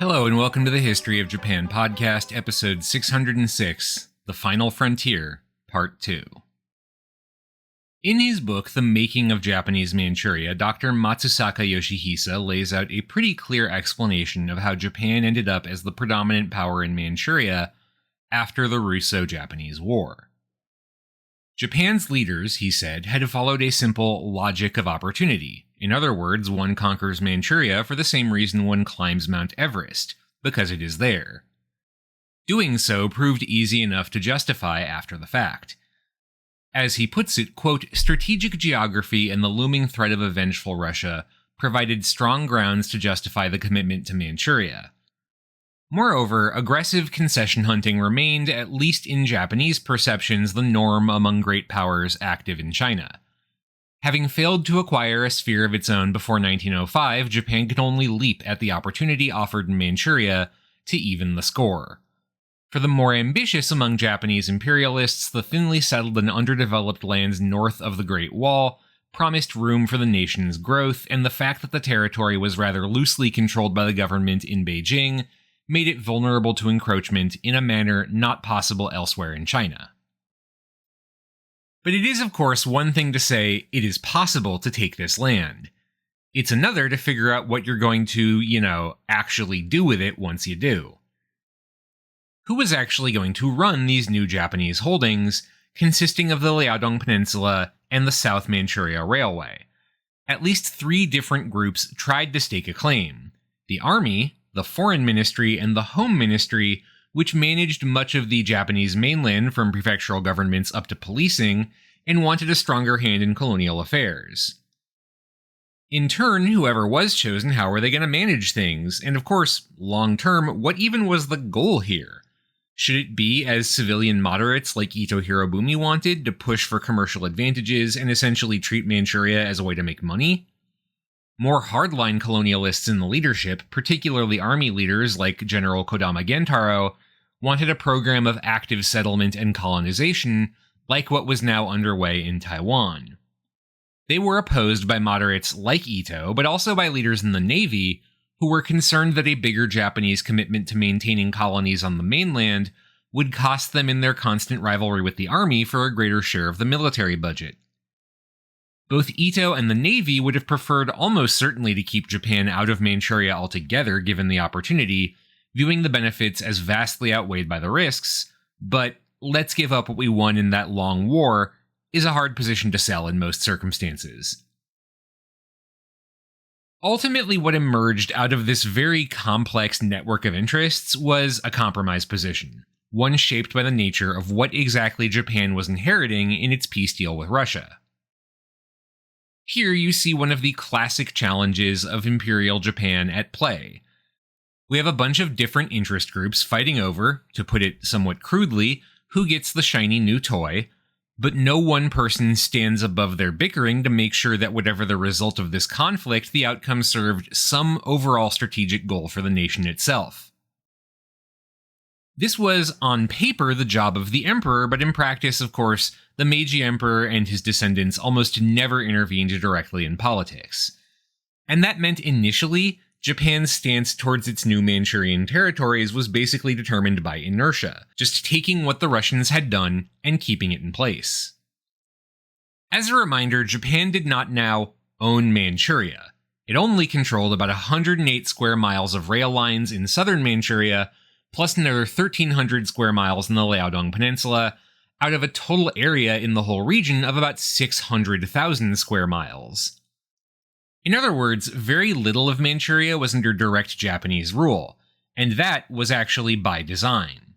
Hello and welcome to the History of Japan podcast, episode 606, The Final Frontier, Part 2. In his book, The Making of Japanese Manchuria, Dr. Matsusaka Yoshihisa lays out a pretty clear explanation of how Japan ended up as the predominant power in Manchuria after the Russo-Japanese War. Japan's leaders, he said, had followed a simple logic of opportunity. In other words, one conquers Manchuria for the same reason one climbs Mount Everest, because it is there. Doing so proved easy enough to justify after the fact. As he puts it, quote, strategic geography and the looming threat of a vengeful Russia provided strong grounds to justify the commitment to Manchuria. Moreover, aggressive concession hunting remained, at least in Japanese perceptions, the norm among great powers active in China. Having failed to acquire a sphere of its own before 1905, Japan could only leap at the opportunity offered in Manchuria to even the score. For the more ambitious among Japanese imperialists, the thinly settled and underdeveloped lands north of the Great Wall promised room for the nation's growth, and the fact that the territory was rather loosely controlled by the government in Beijing made it vulnerable to encroachment in a manner not possible elsewhere in China. But it is, of course, one thing to say it is possible to take this land. It's another to figure out what you're going to, actually do with it once you do. Who was actually going to run these new Japanese holdings, consisting of the Liaodong Peninsula and the South Manchuria Railway? At least three different groups tried to stake a claim: the Army, the Foreign Ministry, and the Home Ministry, which managed much of the Japanese mainland from prefectural governments up to policing, and wanted a stronger hand in colonial affairs. In turn, whoever was chosen, how were they going to manage things? And of course, long-term, what even was the goal here? Should it be, as civilian moderates like Ito Hirobumi wanted, to push for commercial advantages and essentially treat Manchuria as a way to make money? More hardline colonialists in the leadership, particularly army leaders like General Kodama Gentaro, wanted a program of active settlement and colonization, like what was now underway in Taiwan. They were opposed by moderates like Ito, but also by leaders in the Navy, who were concerned that a bigger Japanese commitment to maintaining colonies on the mainland would cost them in their constant rivalry with the army for a greater share of the military budget. Both Ito and the Navy would have preferred almost certainly to keep Japan out of Manchuria altogether given the opportunity, viewing the benefits as vastly outweighed by the risks, but let's give up what we won in that long war is a hard position to sell in most circumstances. Ultimately, what emerged out of this very complex network of interests was a compromise position, one shaped by the nature of what exactly Japan was inheriting in its peace deal with Russia. Here you see one of the classic challenges of Imperial Japan at play. We have a bunch of different interest groups fighting over, to put it somewhat crudely, who gets the shiny new toy, but no one person stands above their bickering to make sure that whatever the result of this conflict, the outcome served some overall strategic goal for the nation itself. This was, on paper, the job of the emperor, but in practice, of course, the Meiji Emperor and his descendants almost never intervened directly in politics. And that meant initially, Japan's stance towards its new Manchurian territories was basically determined by inertia, just taking what the Russians had done and keeping it in place. As a reminder, Japan did not now own Manchuria. It only controlled about 108 square miles of rail lines in southern Manchuria, plus another 1,300 square miles in the Liaodong Peninsula, out of a total area in the whole region of about 600,000 square miles. In other words, very little of Manchuria was under direct Japanese rule, and that was actually by design.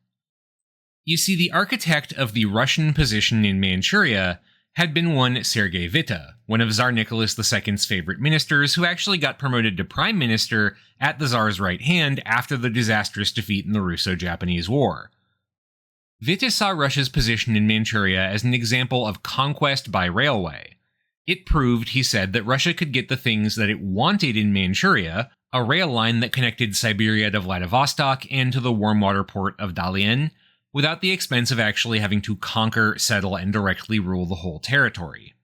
You see, the architect of the Russian position in Manchuria had been one Sergei Witte, one of Tsar Nicholas II's favorite ministers who actually got promoted to prime minister at the Tsar's right hand after the disastrous defeat in the Russo-Japanese War. Witte saw Russia's position in Manchuria as an example of conquest by railway. It proved, he said, that Russia could get the things that it wanted in Manchuria, a rail line that connected Siberia to Vladivostok and to the warm water port of Dalian, without the expense of actually having to conquer, settle, and directly rule the whole territory.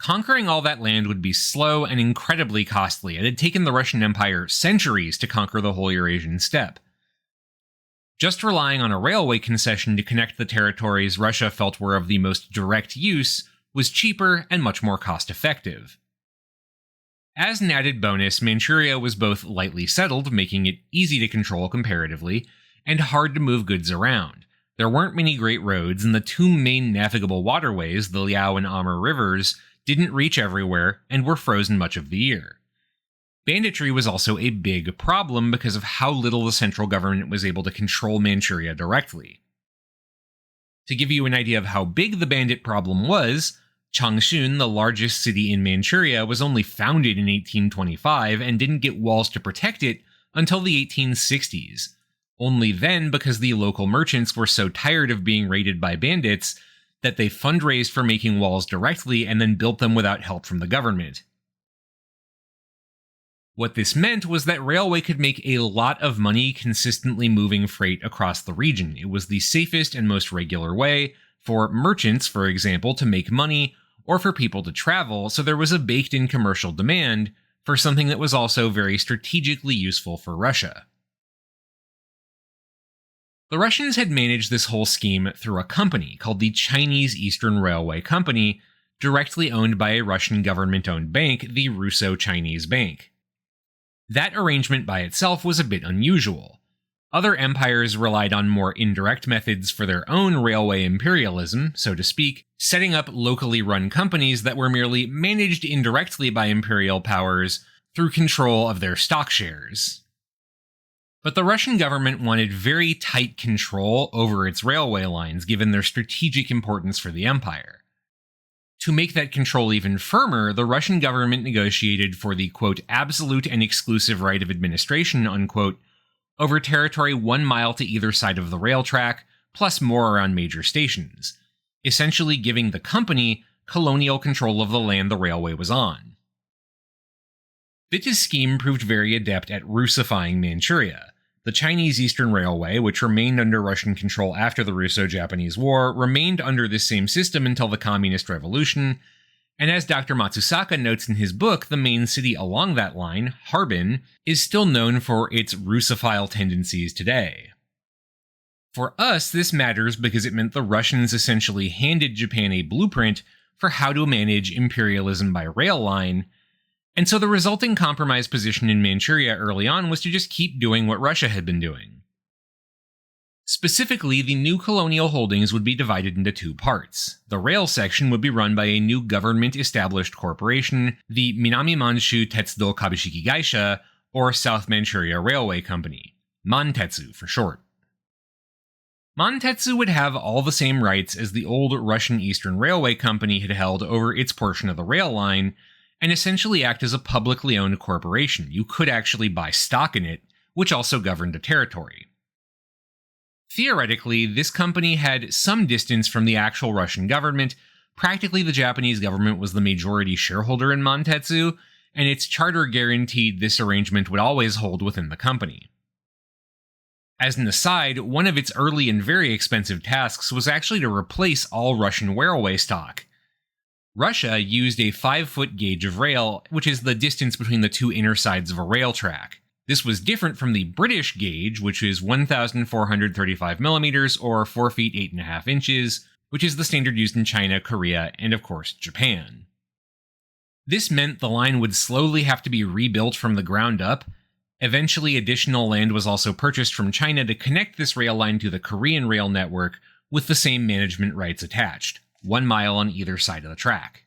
Conquering all that land would be slow and incredibly costly. It had taken the Russian Empire centuries to conquer the whole Eurasian steppe. Just relying on a railway concession to connect the territories Russia felt were of the most direct use was cheaper and much more cost-effective. As an added bonus, Manchuria was both lightly settled, making it easy to control comparatively, and hard to move goods around. There weren't many great roads, and the two main navigable waterways, the Liao and Amur rivers, didn't reach everywhere and were frozen much of the year. Banditry was also a big problem because of how little the central government was able to control Manchuria directly. To give you an idea of how big the bandit problem was, Changchun, the largest city in Manchuria, was only founded in 1825 and didn't get walls to protect it until the 1860s. Only then, because the local merchants were so tired of being raided by bandits, that they fundraised for making walls directly and then built them without help from the government. What this meant was that railway could make a lot of money consistently moving freight across the region. It was the safest and most regular way for merchants, for example, to make money, or for people to travel, so there was a baked-in commercial demand for something that was also very strategically useful for Russia. The Russians had managed this whole scheme through a company called the Chinese Eastern Railway Company, directly owned by a Russian government-owned bank, the Russo-Chinese Bank. That arrangement by itself was a bit unusual. Other empires relied on more indirect methods for their own railway imperialism, so to speak, setting up locally run companies that were merely managed indirectly by imperial powers through control of their stock shares. But the Russian government wanted very tight control over its railway lines given their strategic importance for the empire. To make that control even firmer, the Russian government negotiated for the, quote, absolute and exclusive right of administration, unquote, over territory 1 mile to either side of the rail track, plus more around major stations, essentially giving the company colonial control of the land the railway was on. Witt's scheme proved very adept at Russifying Manchuria. The Chinese Eastern Railway, which remained under Russian control after the Russo-Japanese War, remained under this same system until the Communist Revolution, and as Dr. Matsusaka notes in his book, the main city along that line, Harbin, is still known for its Russophile tendencies today. For us, this matters because it meant the Russians essentially handed Japan a blueprint for how to manage imperialism by rail line, and so the resulting compromise position in Manchuria early on was to just keep doing what Russia had been doing. Specifically, the new colonial holdings would be divided into two parts. The rail section would be run by a new government-established corporation, the Minami Manshu Tetsudo Kabishiki Gaisha, or South Manchuria Railway Company, Mantetsu for short. Mantetsu would have all the same rights as the old Russian Eastern Railway Company had held over its portion of the rail line, and essentially act as a publicly owned corporation. You could actually buy stock in it, which also governed a territory. Theoretically, this company had some distance from the actual Russian government. Practically, the Japanese government was the majority shareholder in Mantetsu, and its charter guaranteed this arrangement would always hold within the company. As an aside, one of its early and very expensive tasks was actually to replace all Russian railway stock. Russia used a 5-foot gauge of rail, which is the distance between the two inner sides of a rail track. This was different from the British gauge, which is 1,435 millimeters or 4 feet 8.5 inches, which is the standard used in China, Korea, and of course, Japan. This meant the line would slowly have to be rebuilt from the ground up. Eventually, additional land was also purchased from China to connect this rail line to the Korean rail network with the same management rights attached. 1 mile on either side of the track.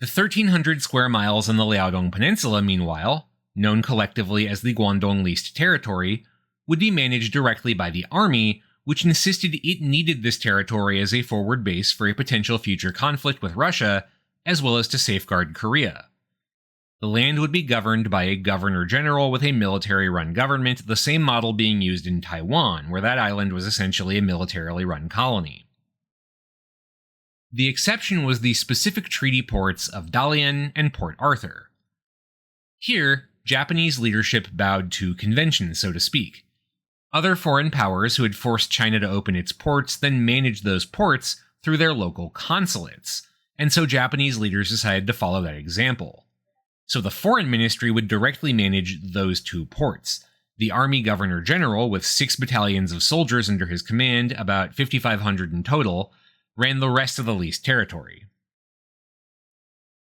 The 1,300 square miles on the Liaodong Peninsula, meanwhile, known collectively as the Guangdong Leased Territory, would be managed directly by the army, which insisted it needed this territory as a forward base for a potential future conflict with Russia, as well as to safeguard Korea. The land would be governed by a governor-general with a military-run government, the same model being used in Taiwan, where that island was essentially a militarily-run colony. The exception was the specific treaty ports of Dalian and Port Arthur. Here, Japanese leadership bowed to convention, so to speak. Other foreign powers who had forced China to open its ports then managed those ports through their local consulates, and so Japanese leaders decided to follow that example. So the foreign ministry would directly manage those two ports. The army governor-general, with 6 battalions of soldiers under his command, about 5,500 in total, ran the rest of the leased territory.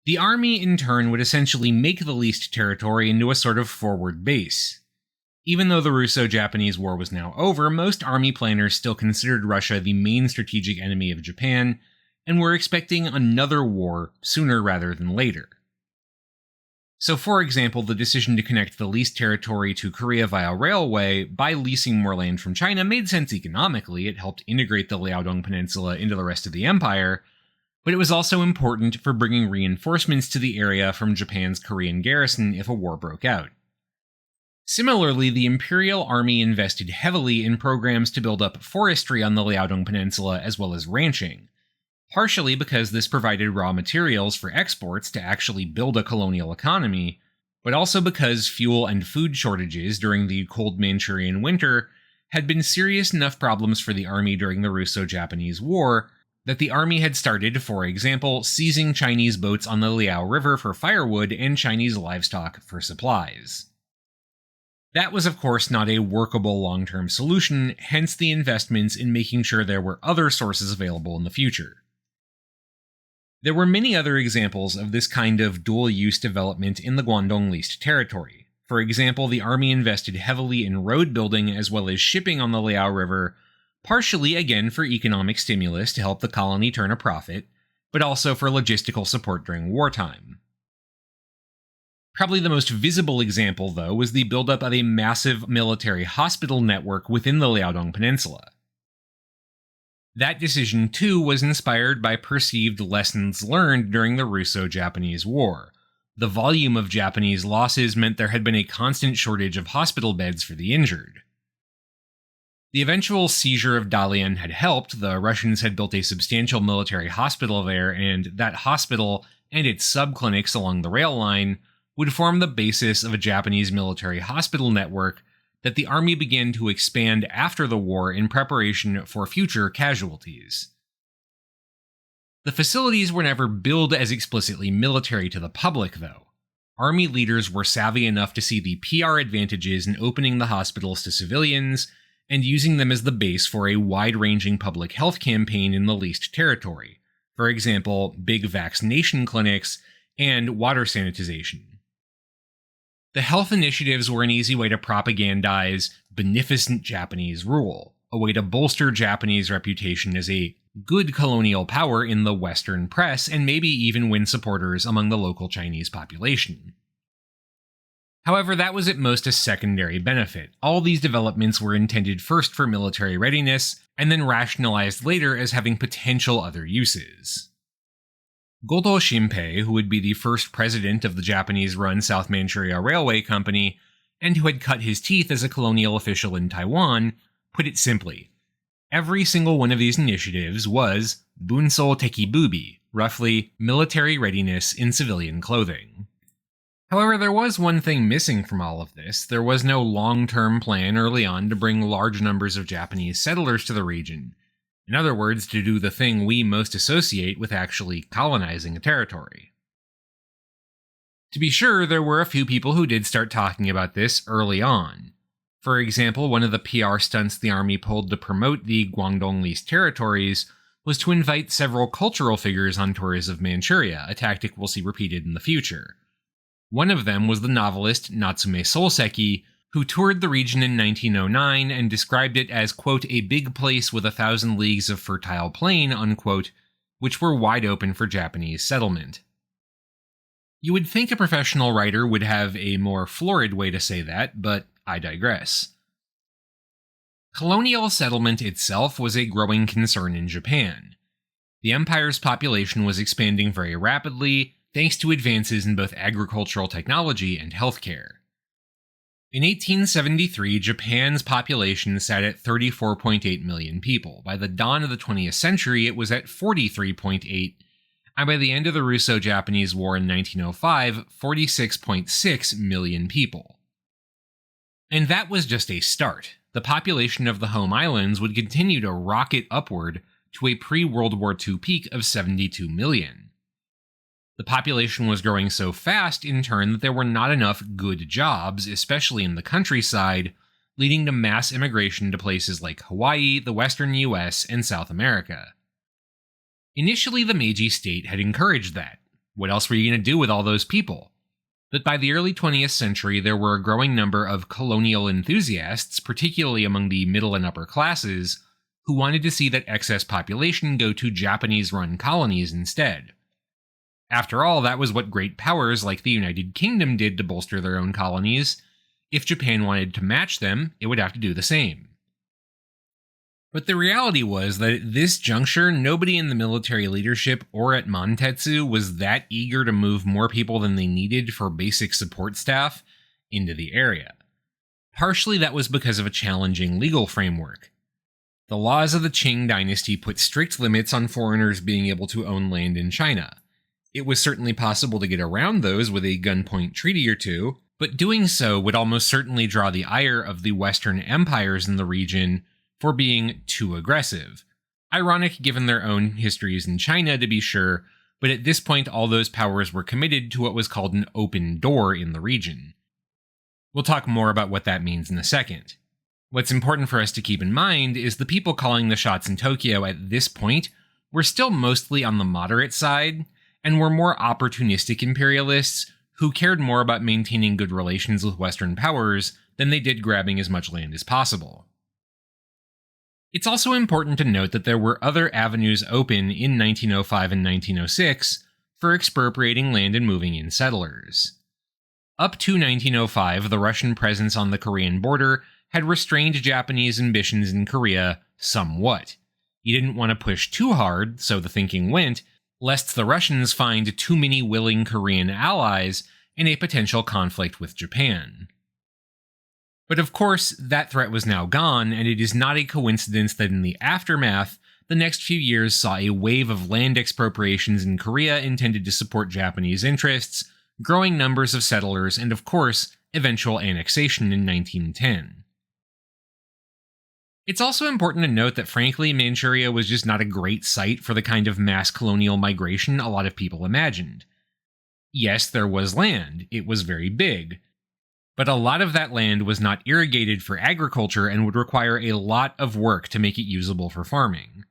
The army, in turn, would essentially make the leased territory into a sort of forward base. Even though the Russo-Japanese War was now over, most army planners still considered Russia the main strategic enemy of Japan, and were expecting another war sooner rather than later. So, for example, the decision to connect the leased territory to Korea via railway by leasing more land from China made sense economically. It helped integrate the Liaodong Peninsula into the rest of the empire, but it was also important for bringing reinforcements to the area from Japan's Korean garrison if a war broke out. Similarly, the Imperial Army invested heavily in programs to build up forestry on the Liaodong Peninsula as well as ranching, partially because this provided raw materials for exports to actually build a colonial economy, but also because fuel and food shortages during the cold Manchurian winter had been serious enough problems for the army during the Russo-Japanese War that the army had started, for example, seizing Chinese boats on the Liao River for firewood and Chinese livestock for supplies. That was, of course, not a workable long-term solution, hence the investments in making sure there were other sources available in the future. There were many other examples of this kind of dual-use development in the Guangdong leased territory. For example, the army invested heavily in road building as well as shipping on the Liao River, partially again for economic stimulus to help the colony turn a profit, but also for logistical support during wartime. Probably the most visible example, though, was the buildup of a massive military hospital network within the Liaodong Peninsula. That decision, too, was inspired by perceived lessons learned during the Russo-Japanese War. The volume of Japanese losses meant there had been a constant shortage of hospital beds for the injured. The eventual seizure of Dalian had helped. The Russians had built a substantial military hospital there, and that hospital and its subclinics along the rail line would form the basis of a Japanese military hospital network that the army began to expand after the war in preparation for future casualties. The facilities were never billed as explicitly military to the public, though. Army leaders were savvy enough to see the PR advantages in opening the hospitals to civilians and using them as the base for a wide-ranging public health campaign in the leased territory, for example, big vaccination clinics and water sanitization. The health initiatives were an easy way to propagandize beneficent Japanese rule, a way to bolster Japanese reputation as a good colonial power in the Western press and maybe even win supporters among the local Chinese population. However, that was at most a secondary benefit. All these developments were intended first for military readiness, and then rationalized later as having potential other uses. Goto Shinpei, who would be the first president of the Japanese-run South Manchuria Railway Company, and who had cut his teeth as a colonial official in Taiwan, put it simply. Every single one of these initiatives was bunso tekibubi, roughly military readiness in civilian clothing. However, there was one thing missing from all of this. There was no long-term plan early on to bring large numbers of Japanese settlers to the region. In other words, to do the thing we most associate with actually colonizing a territory. To be sure, there were a few people who did start talking about this early on. For example, one of the PR stunts the army pulled to promote the Guangdong leased territories was to invite several cultural figures on tours of Manchuria, a tactic we'll see repeated in the future. One of them was the novelist Natsume Soseki, who toured the region in 1909 and described it as, quote, a big place with 1,000 leagues of fertile plain, unquote, which were wide open for Japanese settlement. You would think a professional writer would have a more florid way to say that, but I digress. Colonial settlement itself was a growing concern in Japan. The empire's population was expanding very rapidly, thanks to advances in both agricultural technology and healthcare. In 1873, Japan's population sat at 34.8 million people. By the dawn of the 20th century, it was at 43.8, and by the end of the Russo-Japanese War in 1905, 46.6 million people. And that was just a start. The population of the home islands would continue to rocket upward to a pre-World War II peak of 72 million. The population was growing so fast, in turn, that there were not enough good jobs, especially in the countryside, leading to mass immigration to places like Hawaii, the western US, and South America. Initially, the Meiji state had encouraged that. What else were you going to do with all those people? But by the early 20th century, there were a growing number of colonial enthusiasts, particularly among the middle and upper classes, who wanted to see that excess population go to Japanese-run colonies instead. After all, that was what great powers like the United Kingdom did to bolster their own colonies. If Japan wanted to match them, it would have to do the same. But the reality was that at this juncture, nobody in the military leadership or at Montetsu was that eager to move more people than they needed for basic support staff into the area. Partially that was because of a challenging legal framework. The laws of the Qing dynasty put strict limits on foreigners being able to own land in China. It was certainly possible to get around those with a gunpoint treaty or two, but doing so would almost certainly draw the ire of the Western empires in the region for being too aggressive. Ironic given their own histories in China, to be sure, but at this point all those powers were committed to what was called an open door in the region. We'll talk more about what that means in a second. What's important for us to keep in mind is the people calling the shots in Tokyo at this point were still mostly on the moderate side, and were more opportunistic imperialists who cared more about maintaining good relations with Western powers than they did grabbing as much land as possible. It's also important to note that there were other avenues open in 1905 and 1906 for expropriating land and moving in settlers. Up to 1905, the Russian presence on the Korean border had restrained Japanese ambitions in Korea somewhat. You didn't want to push too hard, so the thinking went, lest the Russians find too many willing Korean allies in a potential conflict with Japan. But of course, that threat was now gone, and it is not a coincidence that in the aftermath, the next few years saw a wave of land expropriations in Korea intended to support Japanese interests, growing numbers of settlers, and of course, eventual annexation in 1910. It's also important to note that frankly, Manchuria was just not a great site for the kind of mass colonial migration a lot of people imagined. Yes, there was land, it was very big, but a lot of that land was not irrigated for agriculture and would require a lot of work to make it usable for farming.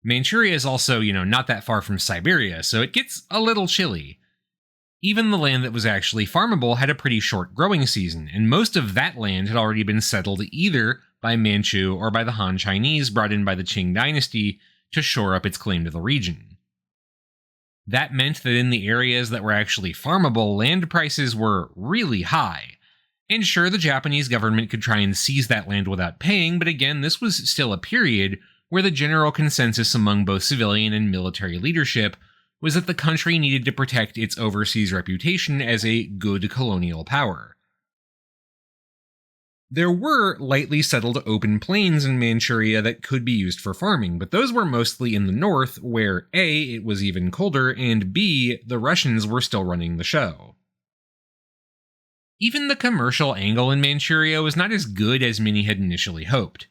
Manchuria is also, not that far from Siberia, so it gets a little chilly. Even the land that was actually farmable had a pretty short growing season, and most of that land had already been settled either by Manchu or by the Han Chinese brought in by the Qing dynasty to shore up its claim to the region. That meant that in the areas that were actually farmable, land prices were really high. And sure, the Japanese government could try and seize that land without paying, but again, this was still a period where the general consensus among both civilian and military leadership was that the country needed to protect its overseas reputation as a good colonial power. There were lightly settled open plains in Manchuria that could be used for farming, but those were mostly in the north, where A, it was even colder, and B, the Russians were still running the show. Even the commercial angle in Manchuria was not as good as many had initially hoped.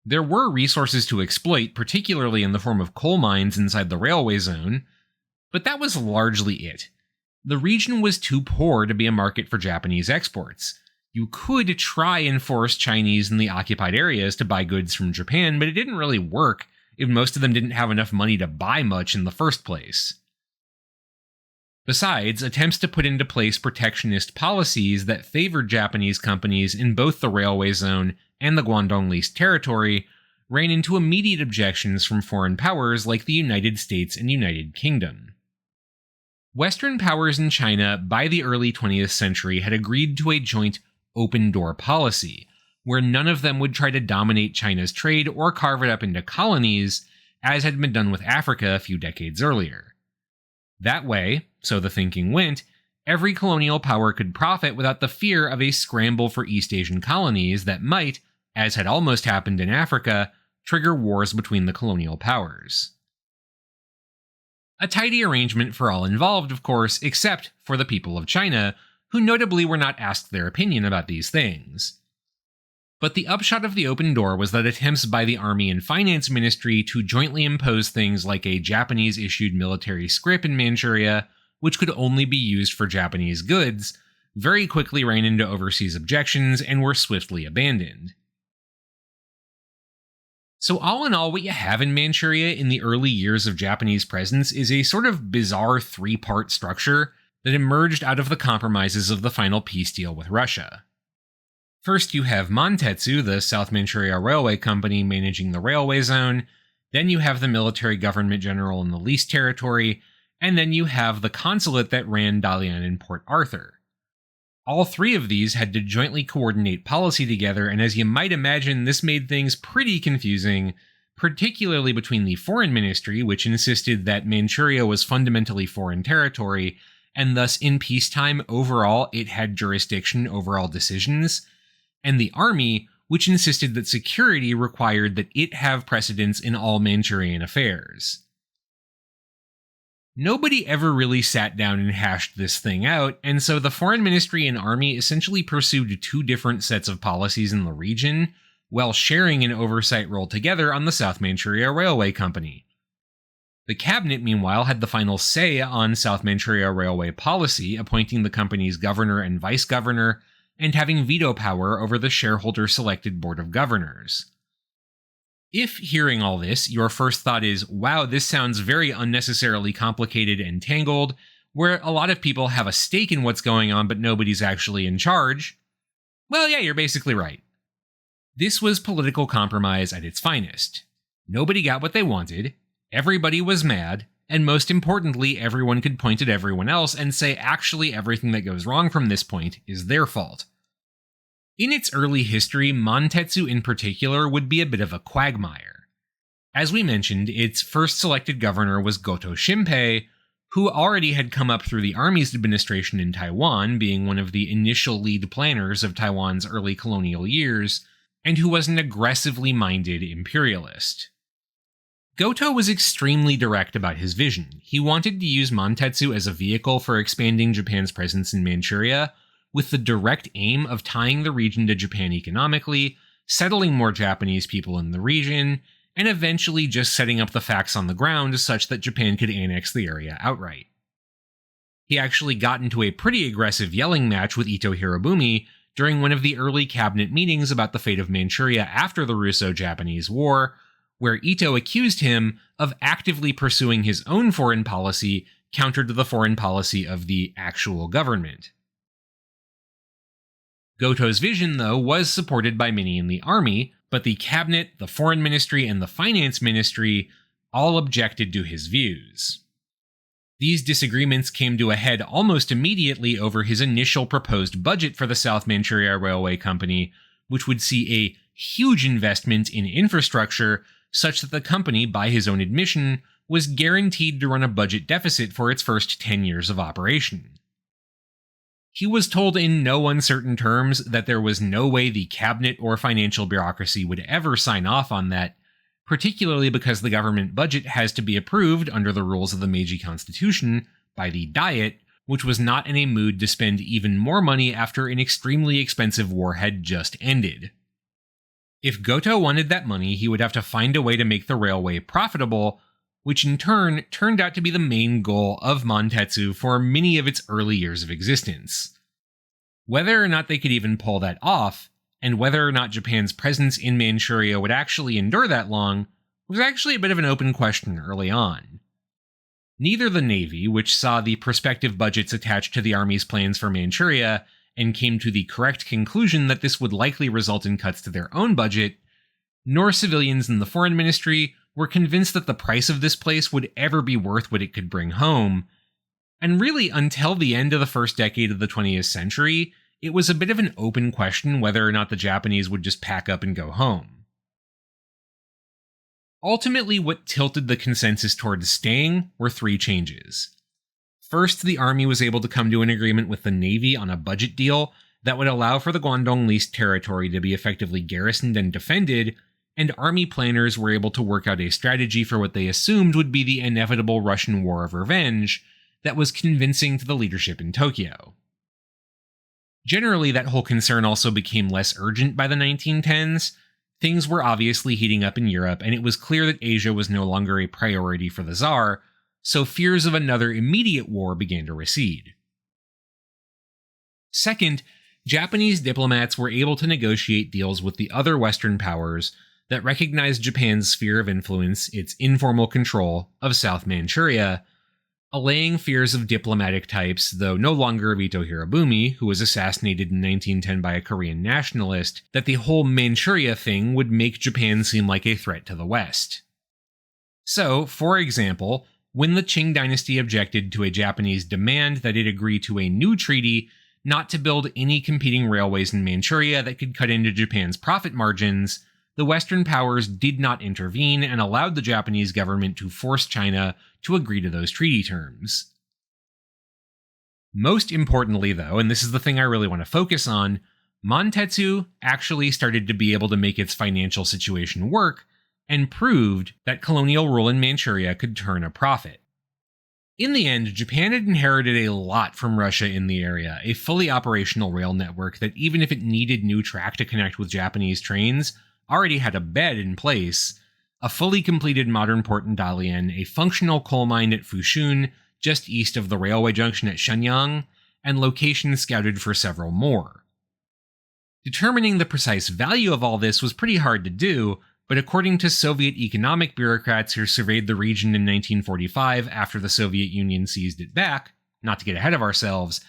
There were resources to exploit, particularly in the form of coal mines inside the railway zone, but that was largely it. The region was too poor to be a market for Japanese exports. You could try and force Chinese in the occupied areas to buy goods from Japan, but it didn't really work if most of them didn't have enough money to buy much in the first place. Besides, attempts to put into place protectionist policies that favored Japanese companies in both the railway zone and the Guangdong leased territory ran into immediate objections from foreign powers like the United States and United Kingdom. Western powers in China by the early 20th century had agreed to a joint open-door policy, where none of them would try to dominate China's trade or carve it up into colonies, as had been done with Africa a few decades earlier. That way, so the thinking went, every colonial power could profit without the fear of a scramble for East Asian colonies that might, as had almost happened in Africa, trigger wars between the colonial powers. A tidy arrangement for all involved, of course, except for the people of China, who notably were not asked their opinion about these things. But the upshot of the open door was that attempts by the Army and Finance Ministry to jointly impose things like a Japanese-issued military scrip in Manchuria, which could only be used for Japanese goods, very quickly ran into overseas objections and were swiftly abandoned. So all in all, what you have in Manchuria in the early years of Japanese presence is a sort of bizarre three-part structure that emerged out of the compromises of the final peace deal with Russia. First, you have Mantetsu, the South Manchuria Railway Company, managing the railway zone. Then you have the military government general in the leased territory. And then you have the consulate that ran Dalian and Port Arthur. All three of these had to jointly coordinate policy together, and as you might imagine, this made things pretty confusing, particularly between the Foreign Ministry, which insisted that Manchuria was fundamentally foreign territory, and thus in peacetime overall it had jurisdiction over all decisions, and the Army, which insisted that security required that it have precedence in all Manchurian affairs. Nobody ever really sat down and hashed this thing out, and so the Foreign Ministry and Army essentially pursued two different sets of policies in the region, while sharing an oversight role together on the South Manchuria Railway Company. The cabinet, meanwhile, had the final say on South Manchuria Railway policy, appointing the company's governor and vice-governor, and having veto power over the shareholder-selected board of governors. If, hearing all this, your first thought is, wow, this sounds very unnecessarily complicated and tangled, where a lot of people have a stake in what's going on but nobody's actually in charge, well, yeah, you're basically right. This was political compromise at its finest. Nobody got what they wanted, everybody was mad, and most importantly, everyone could point at everyone else and say actually everything that goes wrong from this point is their fault. In its early history, Mantetsu in particular would be a bit of a quagmire. As we mentioned, its first selected governor was Goto Shimpei, who already had come up through the Army's administration in Taiwan, being one of the initial lead planners of Taiwan's early colonial years, and who was an aggressively minded imperialist. Goto was extremely direct about his vision. He wanted to use Mantetsu as a vehicle for expanding Japan's presence in Manchuria, with the direct aim of tying the region to Japan economically, settling more Japanese people in the region, and eventually just setting up the facts on the ground such that Japan could annex the area outright. He actually got into a pretty aggressive yelling match with Ito Hirobumi during one of the early cabinet meetings about the fate of Manchuria after the Russo-Japanese War, where Ito accused him of actively pursuing his own foreign policy counter to the foreign policy of the actual government. Goto's vision, though, was supported by many in the army, but the cabinet, the foreign ministry, and the finance ministry all objected to his views. These disagreements came to a head almost immediately over his initial proposed budget for the South Manchuria Railway Company, which would see a huge investment in infrastructure such that the company, by his own admission, was guaranteed to run a budget deficit for its first 10 years of operation. He was told in no uncertain terms that there was no way the cabinet or financial bureaucracy would ever sign off on that, particularly because the government budget has to be approved under the rules of the Meiji Constitution by the Diet, which was not in a mood to spend even more money after an extremely expensive war had just ended. If Goto wanted that money, he would have to find a way to make the railway profitable, which in turn turned out to be the main goal of Mantetsu for many of its early years of existence. Whether or not they could even pull that off, and whether or not Japan's presence in Manchuria would actually endure that long, was actually a bit of an open question early on. Neither the Navy, which saw the prospective budgets attached to the Army's plans for Manchuria, and came to the correct conclusion that this would likely result in cuts to their own budget, nor civilians in the foreign ministry were convinced that the price of this place would ever be worth what it could bring home, and really until the end of the first decade of the 20th century, it was a bit of an open question whether or not the Japanese would just pack up and go home. Ultimately, what tilted the consensus towards staying were three changes. First, the Army was able to come to an agreement with the Navy on a budget deal that would allow for the Guangdong leased territory to be effectively garrisoned and defended, and Army planners were able to work out a strategy for what they assumed would be the inevitable Russian War of Revenge that was convincing to the leadership in Tokyo. Generally, that whole concern also became less urgent by the 1910s. Things were obviously heating up in Europe, and it was clear that Asia was no longer a priority for the Tsar, so fears of another immediate war began to recede. Second, Japanese diplomats were able to negotiate deals with the other Western powers that recognized Japan's sphere of influence, its informal control of South Manchuria, allaying fears of diplomatic types, though no longer of Ito Hirobumi, who was assassinated in 1910 by a Korean nationalist, that the whole Manchuria thing would make Japan seem like a threat to the West. So, for example, when the Qing dynasty objected to a Japanese demand that it agree to a new treaty not to build any competing railways in Manchuria that could cut into Japan's profit margins, the Western powers did not intervene and allowed the Japanese government to force China to agree to those treaty terms. Most importantly, though, and this is the thing I really want to focus on, Montetsu actually started to be able to make its financial situation work and proved that colonial rule in Manchuria could turn a profit. In the end, Japan had inherited a lot from Russia in the area, a fully operational rail network that, even if it needed new track to connect with Japanese trains, already had a bed in place, a fully completed modern port in Dalian, a functional coal mine at Fushun, just east of the railway junction at Shenyang, and locations scouted for several more. Determining the precise value of all this was pretty hard to do, but according to Soviet economic bureaucrats who surveyed the region in 1945 after the Soviet Union seized it back, not to get ahead of ourselves,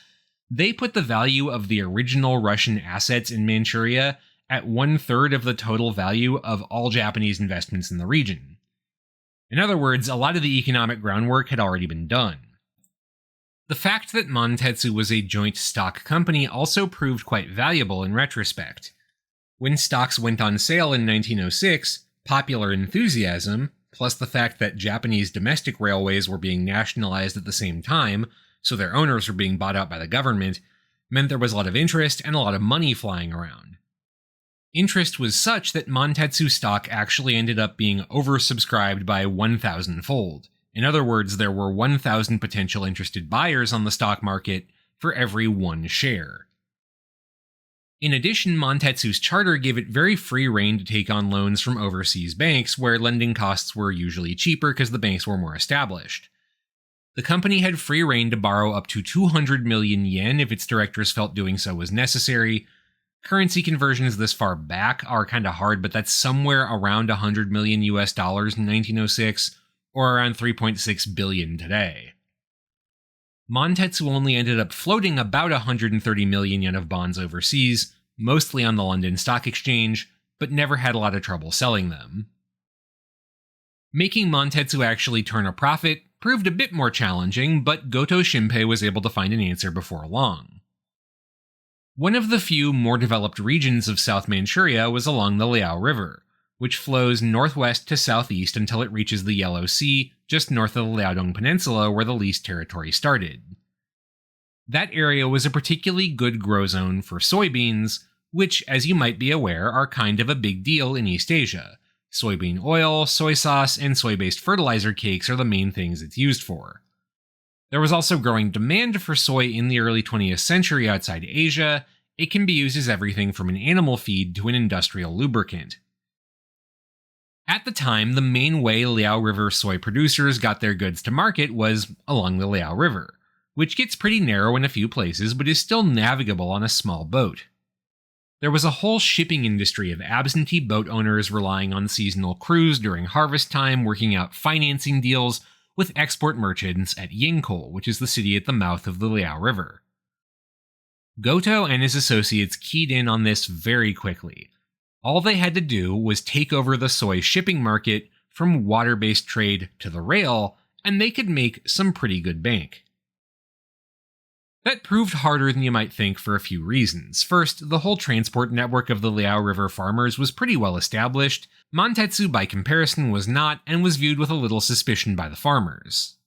they put the value of the original Russian assets in Manchuria at 1/3 of the total value of all Japanese investments in the region. In other words, a lot of the economic groundwork had already been done. The fact that Montetsu was a joint stock company also proved quite valuable in retrospect. When stocks went on sale in 1906, popular enthusiasm, plus the fact that Japanese domestic railways were being nationalized at the same time, so their owners were being bought out by the government, meant there was a lot of interest and a lot of money flying around. Interest was such that Montetsu stock actually ended up being oversubscribed by 1,000-fold. In other words, there were 1,000 potential interested buyers on the stock market for every one share. In addition, Montetsu's charter gave it very free rein to take on loans from overseas banks, where lending costs were usually cheaper because the banks were more established. The company had free rein to borrow up to 200 million yen if its directors felt doing so was necessary. Currency conversions this far back are kind of hard, but that's somewhere around $100 million in 1906, or around 3.6 billion today. Montetsu only ended up floating about 130 million yen of bonds overseas, mostly on the London Stock Exchange, but never had a lot of trouble selling them. Making Montetsu actually turn a profit proved a bit more challenging, but Goto Shinpei was able to find an answer before long. One of the few more developed regions of South Manchuria was along the Liao River, which flows northwest to southeast until it reaches the Yellow Sea, just north of the Liaodong Peninsula where the leased territory started. That area was a particularly good grow zone for soybeans, which, as you might be aware, are kind of a big deal in East Asia. Soybean oil, soy sauce, and soy-based fertilizer cakes are the main things it's used for. There was also growing demand for soy in the early 20th century outside Asia. It can be used as everything from an animal feed to an industrial lubricant. At the time, the main way Liao River soy producers got their goods to market was along the Liao River, which gets pretty narrow in a few places but is still navigable on a small boat. There was a whole shipping industry of absentee boat owners relying on seasonal crews during harvest time, working out financing deals with export merchants at Yingkou, which is the city at the mouth of the Liao River. Goto and his associates keyed in on this very quickly. All they had to do was take over the soy shipping market from water-based trade to the rail, and they could make some pretty good bank. That proved harder than you might think for a few reasons. First, the whole transport network of the Liao River farmers was pretty well established. Montetsu, by comparison, was not, and was viewed with a little suspicion by the farmers.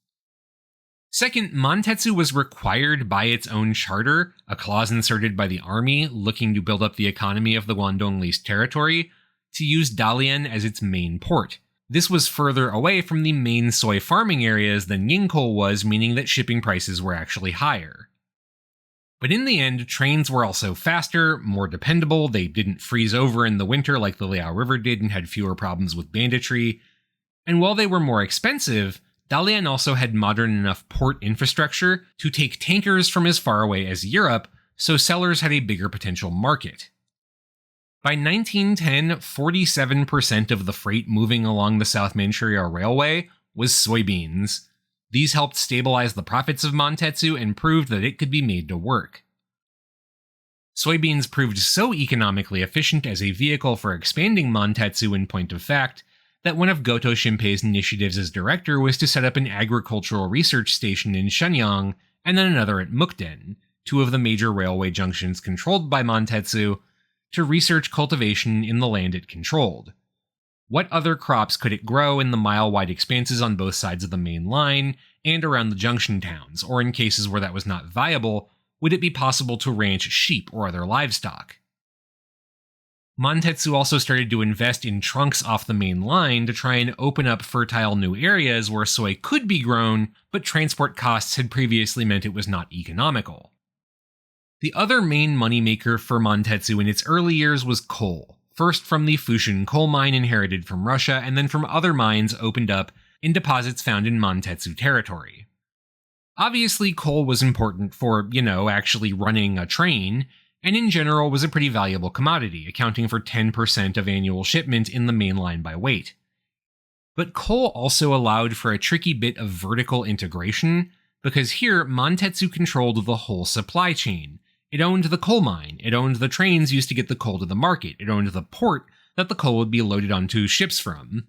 Second, Montetsu was required by its own charter, a clause inserted by the army looking to build up the economy of the Guangdong leased territory, to use Dalian as its main port. This was further away from the main soy farming areas than Yingkou was, meaning that shipping prices were actually higher. But in the end, trains were also faster, more dependable, they didn't freeze over in the winter like the Liao River did and had fewer problems with banditry. And while they were more expensive, Dalian also had modern enough port infrastructure to take tankers from as far away as Europe, so sellers had a bigger potential market. By 1910, 47% of the freight moving along the South Manchuria Railway was soybeans. These helped stabilize the profits of Montetsu and proved that it could be made to work. Soybeans proved so economically efficient as a vehicle for expanding Montetsu in point of fact that one of Goto Shinpei's initiatives as director was to set up an agricultural research station in Shenyang and then another at Mukden, two of the major railway junctions controlled by Montetsu, to research cultivation in the land it controlled. What other crops could it grow in the mile-wide expanses on both sides of the main line and around the junction towns, or in cases where that was not viable, would it be possible to ranch sheep or other livestock? Montetsu also started to invest in trunks off the main line to try and open up fertile new areas where soy could be grown, but transport costs had previously meant it was not economical. The other main moneymaker for Montetsu in its early years was coal, first from the Fushun coal mine inherited from Russia, and then from other mines opened up in deposits found in Montetsu territory. Obviously, coal was important for, actually running a train, and in general was a pretty valuable commodity, accounting for 10% of annual shipment in the main line by weight. But coal also allowed for a tricky bit of vertical integration, because here Montetsu controlled the whole supply chain. It owned the coal mine, it owned the trains used to get the coal to the market, it owned the port that the coal would be loaded onto ships from.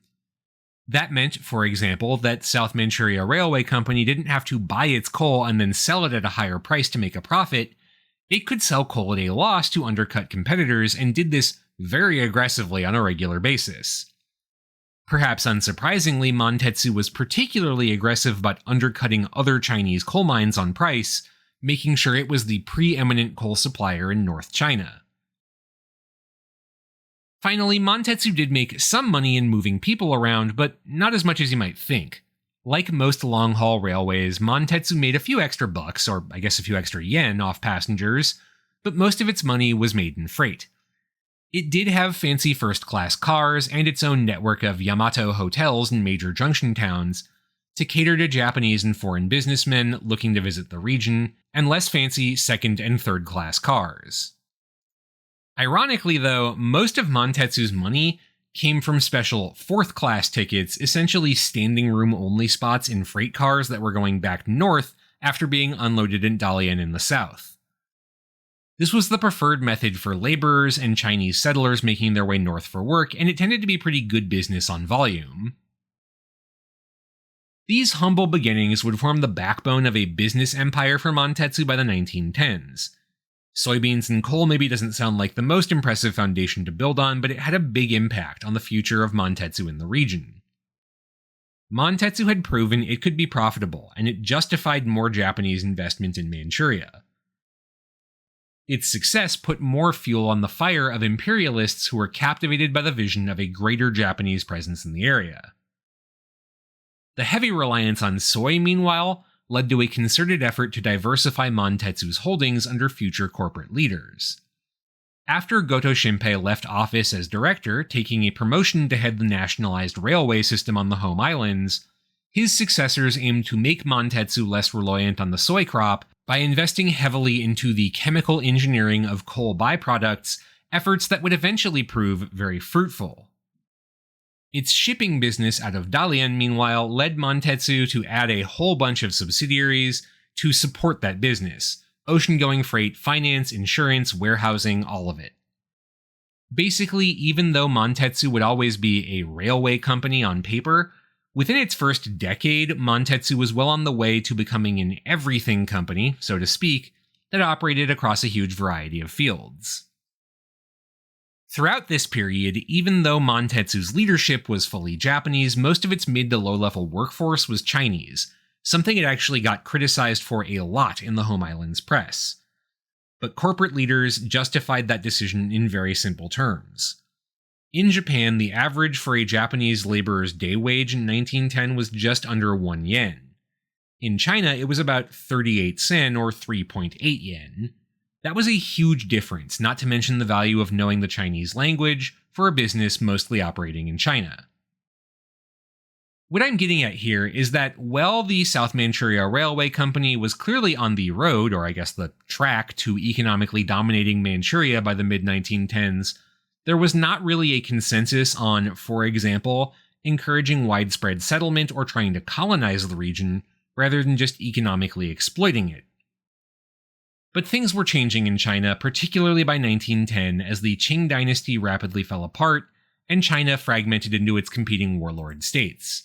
That meant, for example, that South Manchuria Railway Company didn't have to buy its coal and then sell it at a higher price to make a profit. It could sell coal at a loss to undercut competitors and did this very aggressively on a regular basis. Perhaps unsurprisingly, Montetsu was particularly aggressive about undercutting other Chinese coal mines on price, making sure it was the preeminent coal supplier in North China. Finally, Montetsu did make some money in moving people around, but not as much as you might think. Like most long-haul railways, Montetsu made a few extra bucks, or I guess a few extra yen, off passengers, but most of its money was made in freight. It did have fancy first-class cars and its own network of Yamato hotels in major junction towns to cater to Japanese and foreign businessmen looking to visit the region, and less fancy second- and third-class cars. Ironically, though, most of Montetsu's money came from special fourth-class tickets, essentially standing room-only spots in freight cars that were going back north after being unloaded in Dalian in the south. This was the preferred method for laborers and Chinese settlers making their way north for work, and it tended to be pretty good business on volume. These humble beginnings would form the backbone of a business empire for Montetsu by the 1910s. Soybeans and coal maybe doesn't sound like the most impressive foundation to build on, but it had a big impact on the future of Montetsu in the region. Montetsu had proven it could be profitable, and it justified more Japanese investment in Manchuria. Its success put more fuel on the fire of imperialists who were captivated by the vision of a greater Japanese presence in the area. The heavy reliance on soy, meanwhile, led to a concerted effort to diversify Montetsu's holdings under future corporate leaders. After Goto Shinpei left office as director, taking a promotion to head the nationalized railway system on the home islands, his successors aimed to make Montetsu less reliant on the soy crop by investing heavily into the chemical engineering of coal byproducts, efforts that would eventually prove very fruitful. Its shipping business out of Dalian, meanwhile, led Montetsu to add a whole bunch of subsidiaries to support that business: ocean-going freight, finance, insurance, warehousing, all of it. Basically, even though Montetsu would always be a railway company on paper, within its first decade, Montetsu was well on the way to becoming an everything company, so to speak, that operated across a huge variety of fields. Throughout this period, even though Montetsu's leadership was fully Japanese, most of its mid to low-level workforce was Chinese, something it actually got criticized for a lot in the home islands press. But corporate leaders justified that decision in very simple terms. In Japan, the average for a Japanese laborer's day wage in 1910 was just under 1 yen. In China, it was about 38 sen or 3.8 yen. That was a huge difference, not to mention the value of knowing the Chinese language for a business mostly operating in China. What I'm getting at here is that while the South Manchuria Railway Company was clearly on the road, or I guess the track, to economically dominating Manchuria by the mid-1910s, there was not really a consensus on, for example, encouraging widespread settlement or trying to colonize the region, rather than just economically exploiting it. But things were changing in China, particularly by 1910, as the Qing dynasty rapidly fell apart, and China fragmented into its competing warlord states.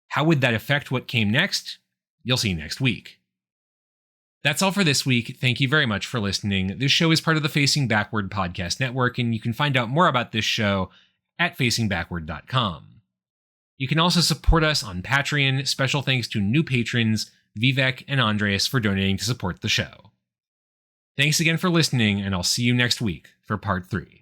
How would that affect what came next? You'll see next week. That's all for this week. Thank you very much for listening. This show is part of the Facing Backward podcast network, and you can find out more about this show at facingbackward.com. You can also support us on Patreon. Special thanks to new patrons, Vivek and Andres, for donating to support the show. Thanks again for listening, and I'll see you next week for part 3.